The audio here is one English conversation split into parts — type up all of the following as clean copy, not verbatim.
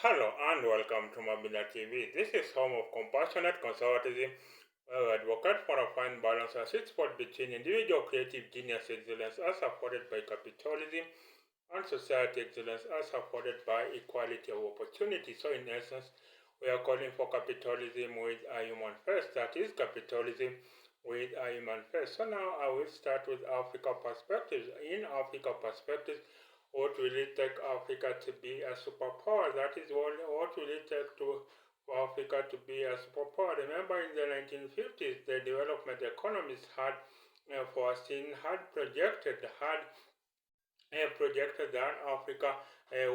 Hello and welcome to Mabila TV. This is home of Compassionate Conservatism, where we advocate for a fine balance and sweet spot between individual creative genius excellence as afforded by capitalism and society excellence as afforded by equality of opportunity. So in essence, we are calling for capitalism with a human first. That is capitalism with a human first. So now I will start with Africa perspectives. In Africa perspectives, what will it take Africa to be a superpower? That is what will it take for Africa to be a superpower. Remember in the 1950s, the development economists had foreseen, had projected that Africa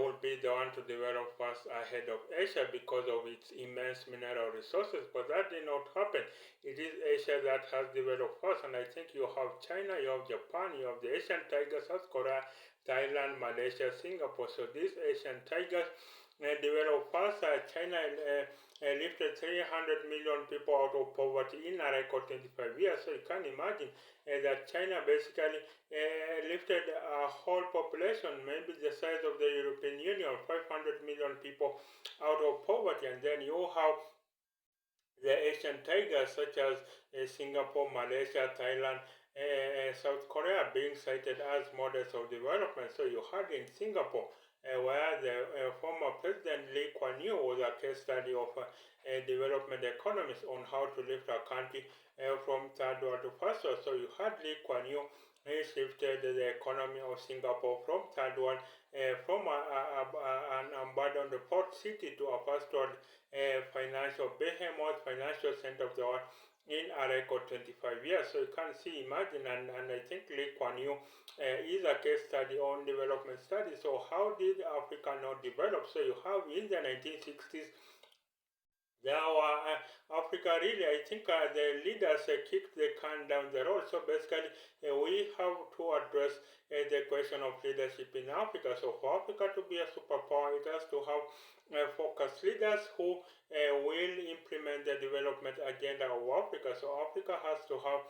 would be the one to develop first ahead of Asia because of its immense mineral resources, but that did not happen. It is Asia that has developed first, and I think you have China, you have Japan, you have the Asian tigers, South Korea, Thailand, Malaysia, Singapore. So these Asian tigers developed first. China lifted 300 million people out of poverty in a record 25 years. So you can imagine that China basically lifted a whole population, maybe the size of the European Union, 500 million people out of poverty. And then you have the Asian tigers such as Singapore, Malaysia, Thailand, South Korea being cited as models of development. So you had in Singapore where the former President Lee Kuan Yew was a case study of development economists on how to lift a country from third world to first world. So you had Lee Kuan Yew. He shifted the economy of Singapore from third world, from an abandoned port city to a first world financial behemoth, financial center of the world in a record 25 years. So you can see, imagine, and I think Lee Kuan Yew is a case study on development studies. So how did Africa not develop? So you have in the 1960s, now, Africa really, I think the leaders kicked the can down the road. So basically, we have to address the question of leadership in Africa. So for Africa to be a superpower, it has to have focused leaders who will implement the development agenda of Africa. So Africa has to have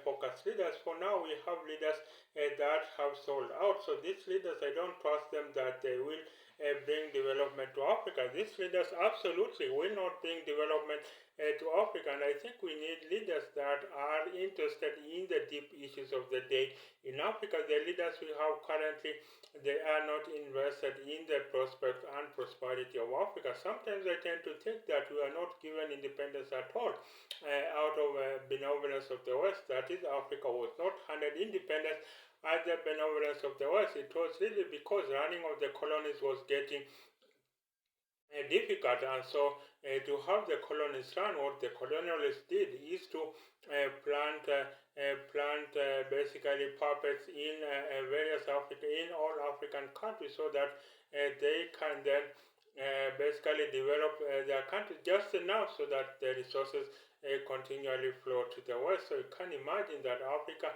focused leaders. For now, we have leaders that have sold out. So these leaders, I don't trust them that they will bring development to Africa. These leaders absolutely will not bring development to Africa, and I think we need leaders that are interested in the deep issues of the day in Africa. The leaders we have currently, they are not invested in the prospect and prosperity of Africa. Sometimes I tend to think that we are not given independence at all out of benevolence of the West. That is, Africa was not handed independence as the benevolence of the West. It was really because running of the colonies was getting difficult, and so to have the colonists run, what the colonialists did is to plant basically puppets in various in all African countries, so that they can then basically develop their country just enough so that the resources continually flow to the west. So you can imagine that Africa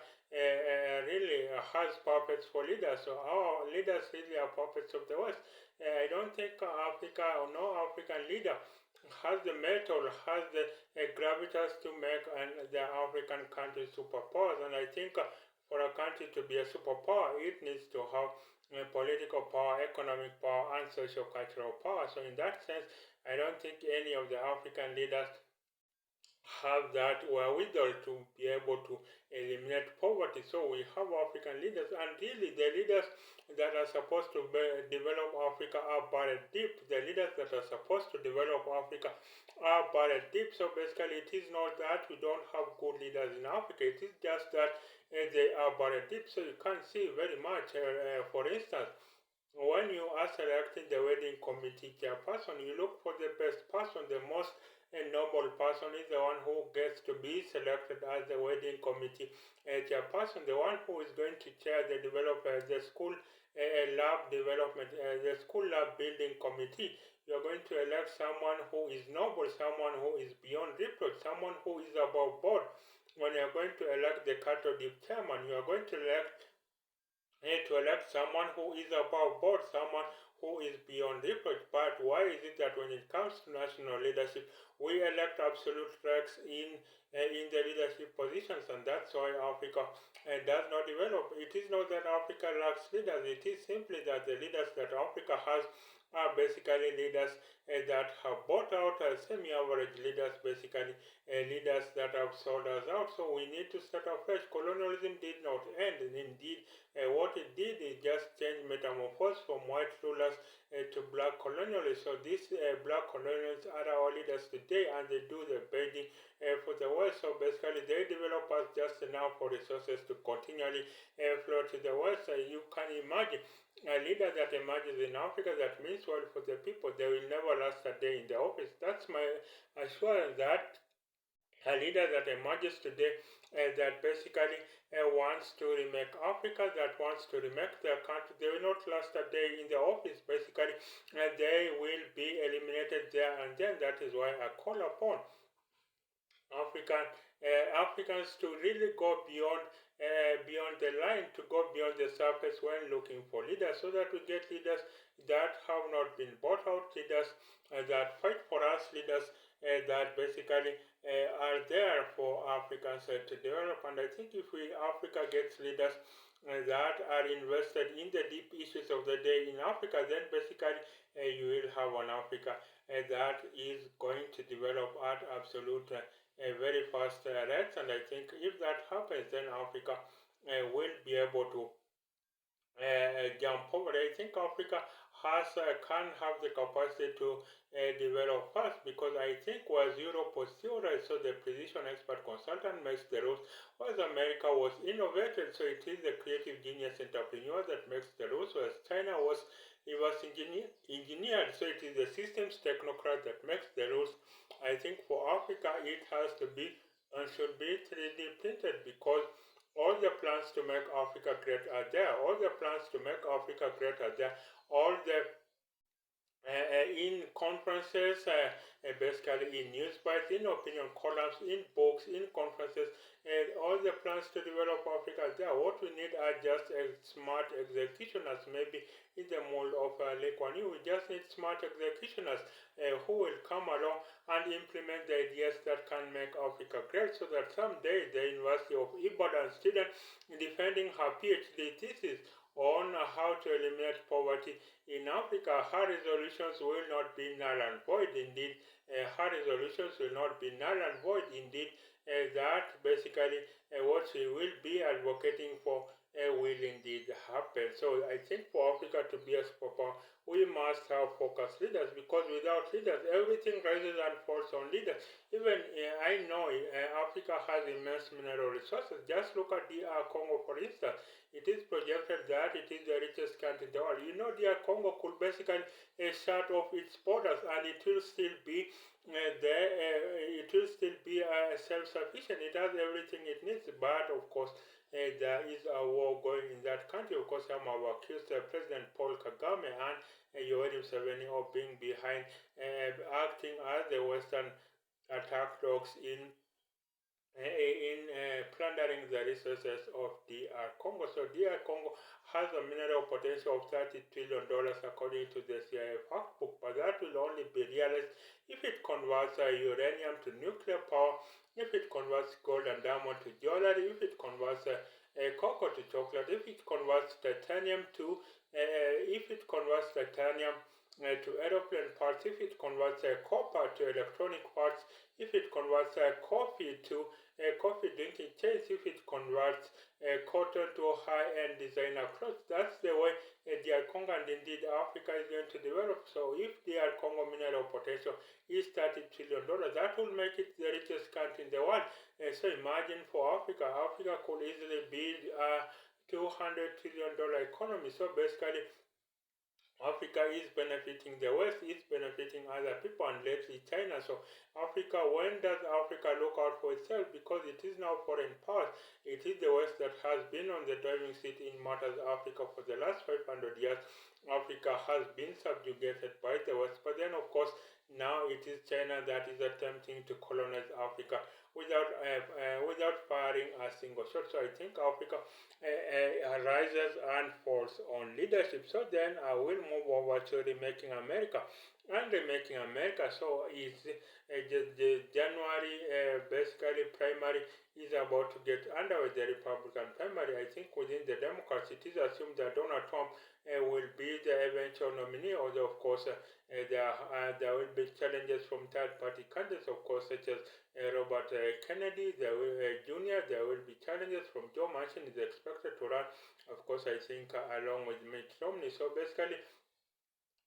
really has puppets for leaders. So our leaders really are puppets of the west. I don't think Africa or no African leader has the metal, has the gravitas to make the African country superpowers. And I think for a country to be a superpower, it needs to have political power, economic power, and social cultural power. So in that sense, I don't think any of the African leaders have that wherewithal to be able to eliminate poverty. So we have African leaders, and really the leaders that are supposed to develop Africa are buried deep. The leaders that are supposed to develop Africa are buried deep. So basically, it is not that we don't have good leaders in Africa. It is just that they are buried deep. So you can see very much, for instance, when you are selecting the wedding committee chairperson, you look for the best person, the most noble person is the one who gets to be selected as the wedding committee chairperson, the one who is going to chair the the school lab development, the school lab building committee. You are going to elect someone who is noble, someone who is beyond reproach, someone who is above board. When you are going to elect the cattle dip chairman, you are going to elect someone who is above board, someone who is beyond reproach. But why is it that when it comes to national leadership, we elect absolute wrecks in the leadership positions, and that's why Africa does not develop? It is not that Africa lacks leaders; it is simply that the leaders that Africa has are basically leaders that have bought out semi-average leaders, basically leaders that have sold us out. So we need to start afresh. Colonialism did not end, and indeed, what it did is just change metamorphose from white rulers to black colonialists. So these black colonialists are our leaders today, and they do the bidding for the West. So basically, they develop us just enough for resources to continually flow to the West. You can imagine a leader that emerges in Africa that means well for the people. They will never last a day in the office. That's my assurance that a leader that emerges today that basically wants to remake Africa, that wants to remake their country, they will not last a day in the office. Basically, they will be eliminated there and then. That is why I call upon African Africans to really go beyond the line, to go beyond the surface when looking for leaders, so that we get leaders that have not been bought out, leaders that fight for us, leaders that basically are there for Africans to develop. And I think if Africa gets leaders that are invested in the deep issues of the day in Africa, then basically you will have an Africa that is going to develop at absolute a very fast rate. And I think if that happens, then Africa will be able to jump forward. I think Africa has can have the capacity to develop fast, because I think was Europe was theorized, so the precision expert consultant makes the rules, whereas America was innovated, so it is the creative genius entrepreneur that makes the rules, whereas China was reverse engineered, so it is the systems technocrat that makes the rules. I think for Africa it has to be and should be 3D printed, because all the plans to make Africa great are there. All the plans to make Africa great are there. All the in conferences, basically in newspaper, in opinion columns, in books, in conferences, and all the plans to develop Africa there. What we need are just smart executioners, maybe in the mold of Lee Kuan Yew. We just need smart executioners who will come along and implement the ideas that can make Africa great, so that someday the University of Ibadan student defending her PhD thesis on how to eliminate poverty in Africa, her resolutions will not be null and void. Indeed, her resolutions will not be null and void. Indeed, that basically what she will be advocating for will indeed happen. So I think for Africa to be a superpower, we must have focused leaders, because without leaders, everything rises and falls on leaders. Even I know Africa has immense mineral resources. Just look at DR Congo, for instance. It is projected that it is the richest country in the world. You know, DR Congo could basically shut off its borders, and it will still be self-sufficient. It has everything it needs, but of course there is a war going in that country. Of course, some have accused President Paul Kagame and Yoweri Museveni of being behind, acting as the Western attack dogs in plundering the resources of DR Congo. So DR Congo has a mineral potential of $30 trillion according to the CIA fact book, but that will only be realized if it converts uranium to nuclear power, if it converts gold and diamond to jewelry, if it converts cocoa to chocolate, if it converts titanium to aeroplane parts, if it converts copper to electronic parts, if it converts coffee to coffee drinking chains, if it converts cotton to high-end designer clothes. That's the way DR Congo and indeed Africa is going to develop. So if DR Congo mineral potential is $30 trillion, that will make it the richest country in the world. So imagine for Africa, Africa could easily build a $200 trillion economy. So basically, Africa is benefiting the West, is benefiting other people, and lately China. So Africa, when does Africa look out for itself? Because it is now foreign powers. It is the West that has been on the driving seat in matters Africa for the last 500 years. Africa has been subjugated by the West, but then of course now it is China that is attempting to colonize Africa without firing a single shot. So I think Africa rises and falls on leadership. So then I will move over to remaking America. And remaking America, so is the January basically primary is about to get underway, the Republican primary. I think within the Democrats, it is assumed that Donald Trump will be the eventual nominee, although of course there will be challenges from third-party candidates, of course, such as Robert Kennedy, Jr. There will be challenges from Joe Manchin is expected to run, of course, I think along with Mitt Romney. So basically,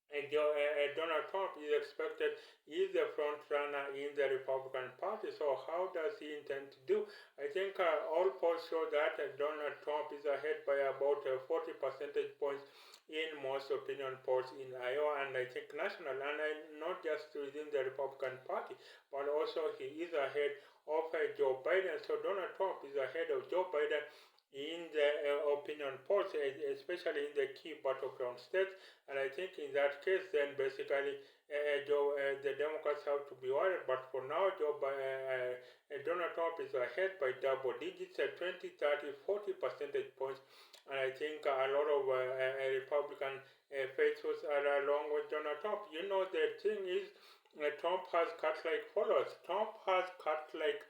Donald Trump is expected is the front runner in the Republican Party. So how does he intend to do? I think all polls show that Donald Trump is ahead by about 40 percentage points in most opinion polls in Iowa, and I think national, and not just within the Republican Party, but also he is ahead of Joe Biden. So Donald Trump is ahead of Joe Biden in the opinion polls, especially in the key battleground states. And I think in that case, then basically the Democrats have to be worried. But for now, Donald Trump is ahead by double digits, 20, 30, 40 percentage points. And I think a lot of Republican faithfuls are along with Donald Trump. You know, the thing is, Trump has cut like followers. Trump has cut like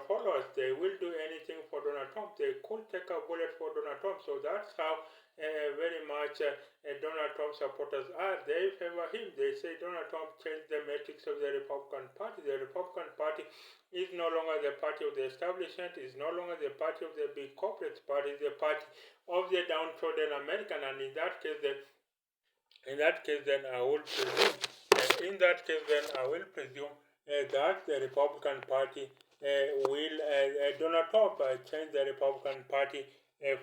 followers. They will do anything for Donald Trump. They could take a bullet for Donald Trump. So that's how very much Donald Trump supporters are. They favor him. They say Donald Trump changed the metrics of the Republican Party. The Republican Party is no longer the party of the establishment, is no longer the party of the big corporates, but is the party of the downtrodden American. And in that case, then I will presume. In that case, then I will presume that the Republican Party will Donald Trump change the Republican Party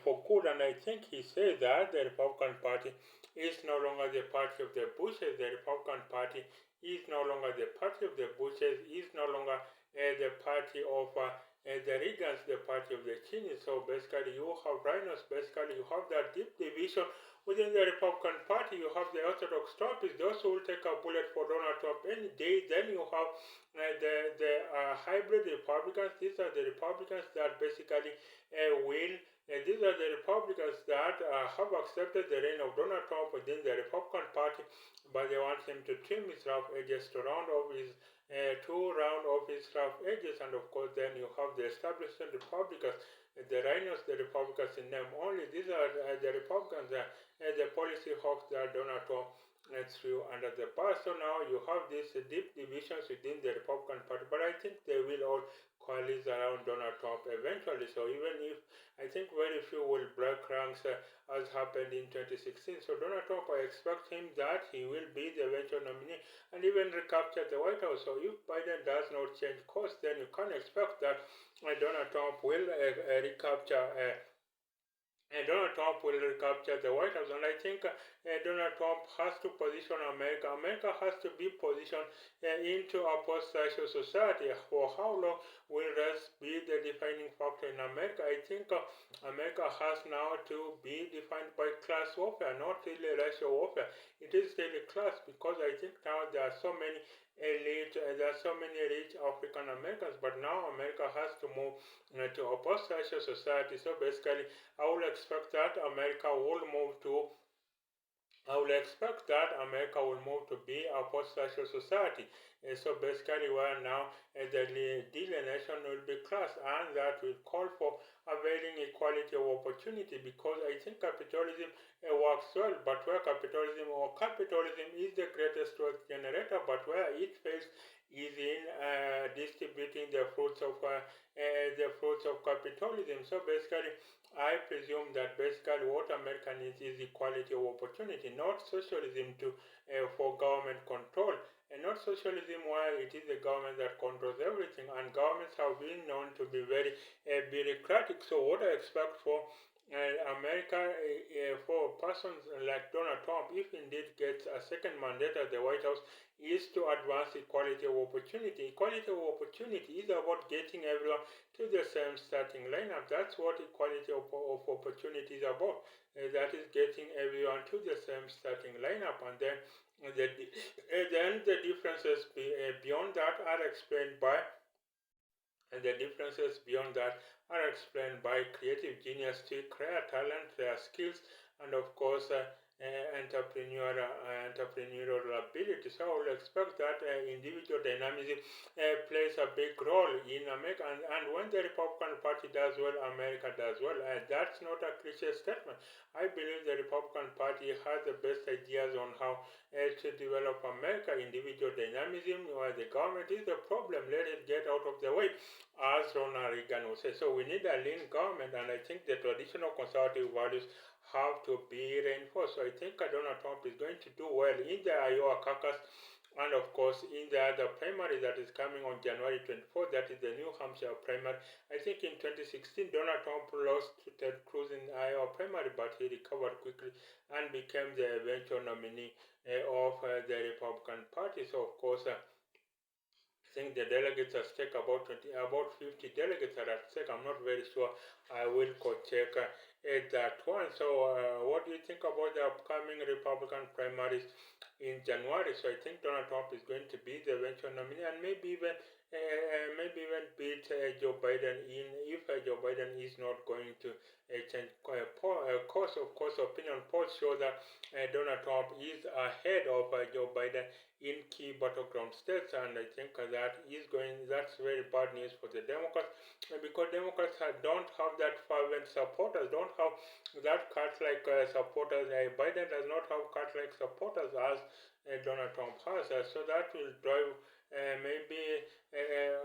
for good, and I think he said that the Republican Party is no longer the party of the Bushes. The Republican Party is no longer the party of the Bushes. Is no longer the party of the Reagans, the party of the Cheney. So basically, you have rhinos. Basically, you have that deep division within the Republican Party. You have the Orthodox Trumpists, those who will take a bullet for Donald Trump any day. Then you have the hybrid Republicans. These are the Republicans that basically will. These are the Republicans that have accepted the reign of Donald Trump within the Republican Party, but they want him to trim his rough edges to round off his rough edges, and of course, then you have the establishment Republicans, the rhinos, the Republicans in name only. These are the Republicans, the policy hawks that Donald Trump threw under the bus. So now you have these deep divisions within the Republican Party, but I think they will all coalesce around Donald Trump eventually. So even if I think very few will break ranks as happened in 2016. So Donald Trump, I expect him that he will be the eventual nominee and even recapture the White House. So if Biden does not change course, then you can expect that Donald Trump will recapture. Donald Trump will recapture the White House, and I think Donald Trump has to position America. America has to be positioned into a post-social society. For how long will race be the defining factor in America? I think America has now to be defined by class warfare, not really racial warfare. It is really class, because I think now there are so many there are so many rich African Americans, but now America has to move to a post-social society. So basically, I will expect that America will move to I will expect that America will move to be a post-social society. So basically, where now the delineation will be class, and that will call for availing equality of opportunity, because I think capitalism works well, but where capitalism is the greatest wealth generator, but where it fails is in distributing the fruits of capitalism. So basically, I presume that basically what America needs is equality of opportunity, not socialism for government control, and not socialism where it is the government that controls everything. And governments have been known to be very bureaucratic. So what I expect for America, for persons like Donald Trump, if indeed gets a second mandate at the White House, is to advance equality of opportunity. Equality of opportunity is about getting everyone to the same starting lineup. That's what equality of opportunity is about. That is getting everyone to the same starting lineup, and then the differences beyond that are explained by creative genius, rare talent, rare skills, and of course entrepreneurial ability. So I will expect that individual dynamism plays a big role in America. And when the Republican Party does well, America does well. That's not a cliche statement. I believe the Republican Party has the best ideas on how to develop America. Individual dynamism, where the government is the problem, let it get out of the way, as Ronald Reagan would say. So we need a lean government, and I think the traditional conservative values have to be reinforced. So I think Donald Trump is going to do well in the Iowa caucus, and of course in the other primary that is coming on January 24th, that is the New Hampshire primary. I think in 2016 Donald Trump lost to Ted Cruz in the Iowa primary, but he recovered quickly and became the eventual nominee of the Republican Party. So of course I think the delegates at stake about 50 delegates are at stake. I'm not very sure. I will check that one. So, what do you think about the upcoming Republican primaries in January? So, I think Donald Trump is going to be the eventual nominee, and maybe even beat Joe Biden in if Joe Biden is not going to change course. Of course, opinion polls show that Donald Trump is ahead of Joe Biden in key battleground states, and I think that's very bad news for the Democrats, because Democrats don't have that fervent supporters, don't have that cult-like supporters. Biden does not have cult-like supporters as Donald Trump has, so that will drive maybe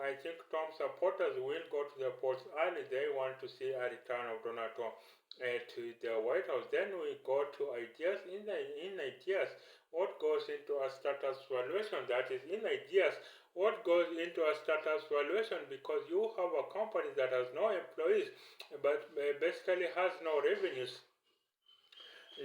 I think Trump supporters will go to the polls early. They want to see a return of Donald Trump to the White House. Then we go to ideas. In ideas, what goes into a status valuation? That is, in ideas, what goes into a status valuation? Because you have a company that has no employees, but basically has no revenues,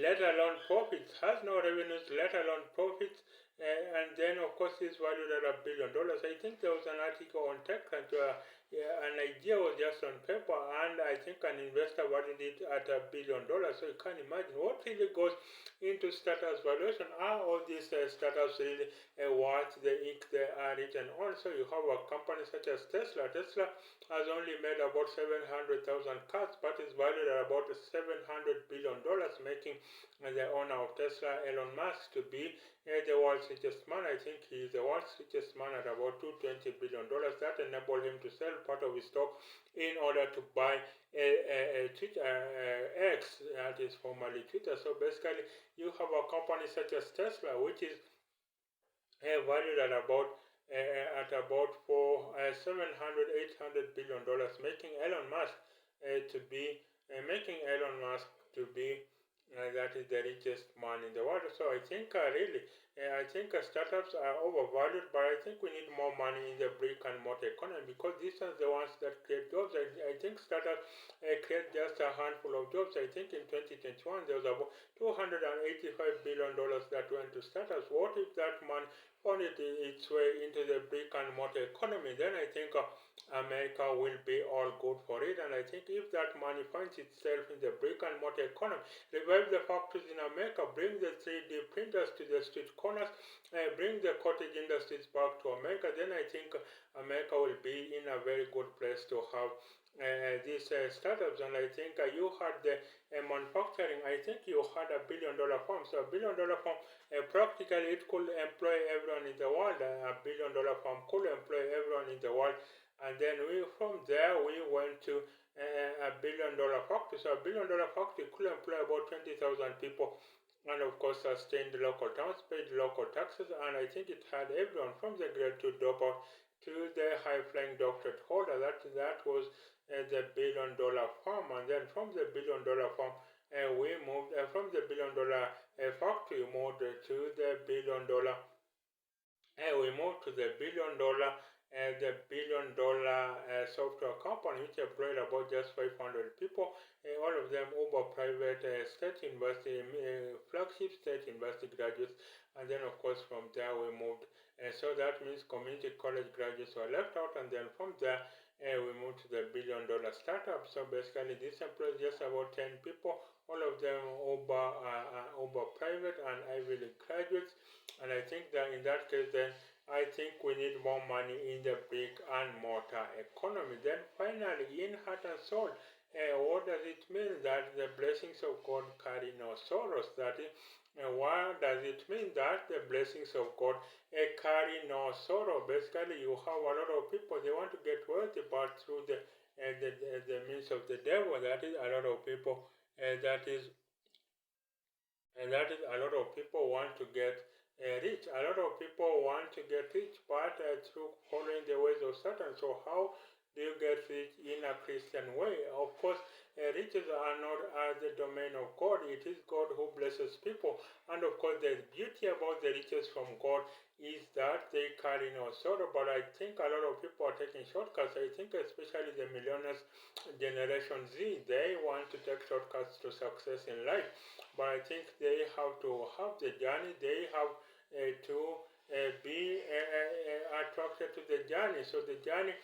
let alone profits, has no revenues, let alone profits, and then of course is valued at $1 billion. I think there was an article on TechCrunch where an idea was just on paper, and I think an investor valued it at $1 billion. So you can imagine what really goes into startups valuation. Are all these startups really worth the ink they are written on? So you have a company such as Tesla. Tesla has only made about 700,000 cars, but is valued at about $700 billion, making the owner of Tesla, Elon Musk, to be the world's richest man. I think he is the world's richest man at about $220 billion. That enabled him to sell part of his stock in order to buy Twitter, X, that is formerly Twitter. So basically, you have a company such as Tesla, which is valued at about for 700, $800 billion, making Elon Musk to be that is the richest man in the world. So I think I think startups are overvalued, but I think we need more money in the brick and mortar economy, because these are the ones that create jobs. I think startups create just a handful of jobs. I think in 2021 there was about $285 billion that went to startups. What if that money found its way into the brick and mortar economy? Then I think America will be all good for it. And I think if that money finds itself in the brick and mortar economy, revive the factories in America, bring the 3D printers to the street corners, bring the cottage industries back to America, then I think America will be in a very good place to have these startups. And I think you had the manufacturing. I think you had $1 billion farm. So $1 billion farm, practically it could employ everyone in the world. $1 billion farm could employ everyone in the world. And then from there we went to $1 billion factory. So $1 billion factory could employ about 20,000 people, and of course sustained local towns, paid local taxes, and I think it had everyone from the grade to dropout to the high-flying doctorate holder. That was the $1 billion farm. And then from the $1 billion farm, we moved from the $1 factory, moved to the $1 billion. We moved to the $1 billion software company, which employed about just 500 people. All of them Uber private state university, flagship state university graduates. And then, of course, from there we moved. So that means community college graduates were left out. And then from there, we moved to the $1 billion startup. So basically, this employs just about 10 people. All of them Uber private and Ivy League graduates. And I think that in that case, then I think we need more money in the brick and mortar economy. Then finally, in heart and soul, what does it mean that the blessings of God carry no sorrows? That is, why does it mean that the blessings of God carry no sorrow? Basically, you have a lot of people, they want to get wealthy, but through the means of the devil. That is, a lot of people, that is a lot of people want to get rich. A lot of people want to get rich, but through following the ways of Satan. So how do you get rich in a Christian way? Of course, riches are not the domain of God. It is God who blesses people. And of course, the beauty about the riches from God is that they carry no sorrow. But I think a lot of people are taking shortcuts. I think especially the millionaires generation Z, they want to take shortcuts to success in life. But I think they have to have the journey. They have to be attracted to the journey. So the journey,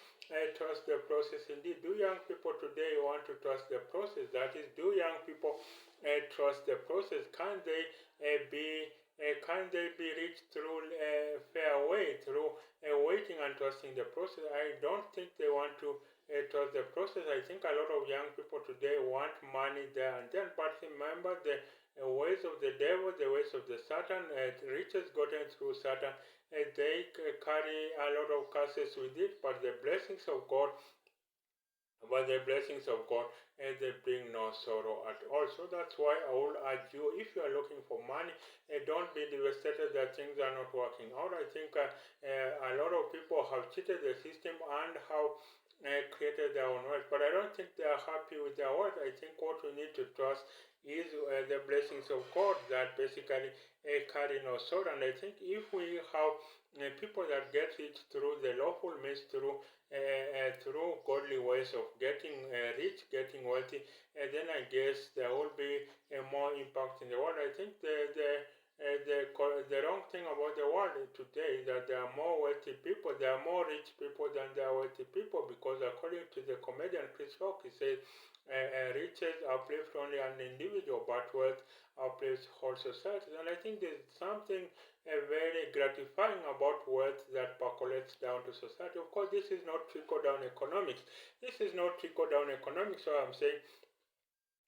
trust the process. Indeed, do young people today want to trust the process? That is, do young people trust the process? Can they be reached through a fair way, through waiting and trusting the process? I don't think they want to trust the process. I think a lot of young people today want money there and then, but remember the ways of the devil, the ways of the Satan, riches gotten through Satan, they carry a lot of curses with it, but the blessings of God they bring no sorrow at all. So that's why I will urge you, if you are looking for money, don't be devastated that things are not working out. I think a lot of people have cheated the system and have created their own wealth, but I don't think they are happy with their wealth. I think what we need to trust is the blessings of God that basically carry no sorrow. And I think if we have people that get rich through the lawful means, through godly ways of getting rich, getting wealthy, and then I guess there will be more impact in the world. I think the wrong thing about the world today is that there are more wealthy people, there are more rich people than there are wealthy people, because according to the comedian Chris Rock, he says riches uplift only an individual, but wealth uplifts whole society. And I think there's something very gratifying about wealth that percolates down to society. Of course, this is not trickle down economics. This is not trickle down economics. So I'm saying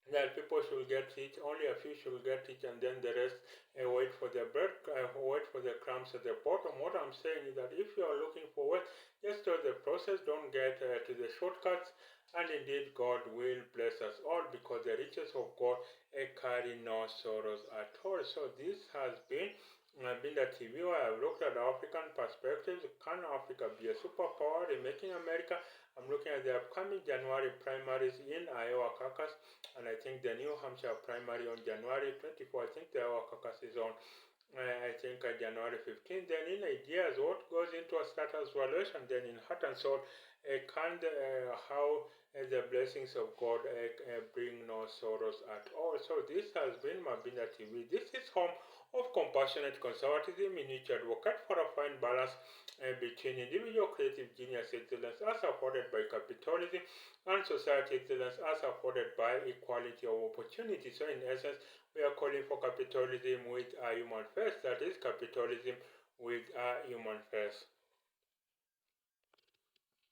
that people should get rich, only a few should get rich, and then the rest wait for the bread, wait for the crumbs at the bottom. What I'm saying is that if you are looking for wealth, just trust the process, don't get to the shortcuts, and indeed God will bless us all, because the riches of God carry no sorrows at all. So this has been the TV where I've looked at African perspectives. Can Africa be a superpower in making America? I'm looking at the upcoming January primaries in Iowa caucus, and I think the New Hampshire primary on January 24. I think the Iowa caucus is on, January 15th. Then in ideas, what goes into a status valuation? Then in heart and soul, how the blessings of God bring no sorrows at all. So this has been Mabina TV. This is home of Compassionate Conservatism, in which I advocate for a fine balance between individual creative genius excellence as afforded by capitalism and society excellence as afforded by equality of opportunity. So in essence, we are calling for capitalism with a human face, that is capitalism with a human face.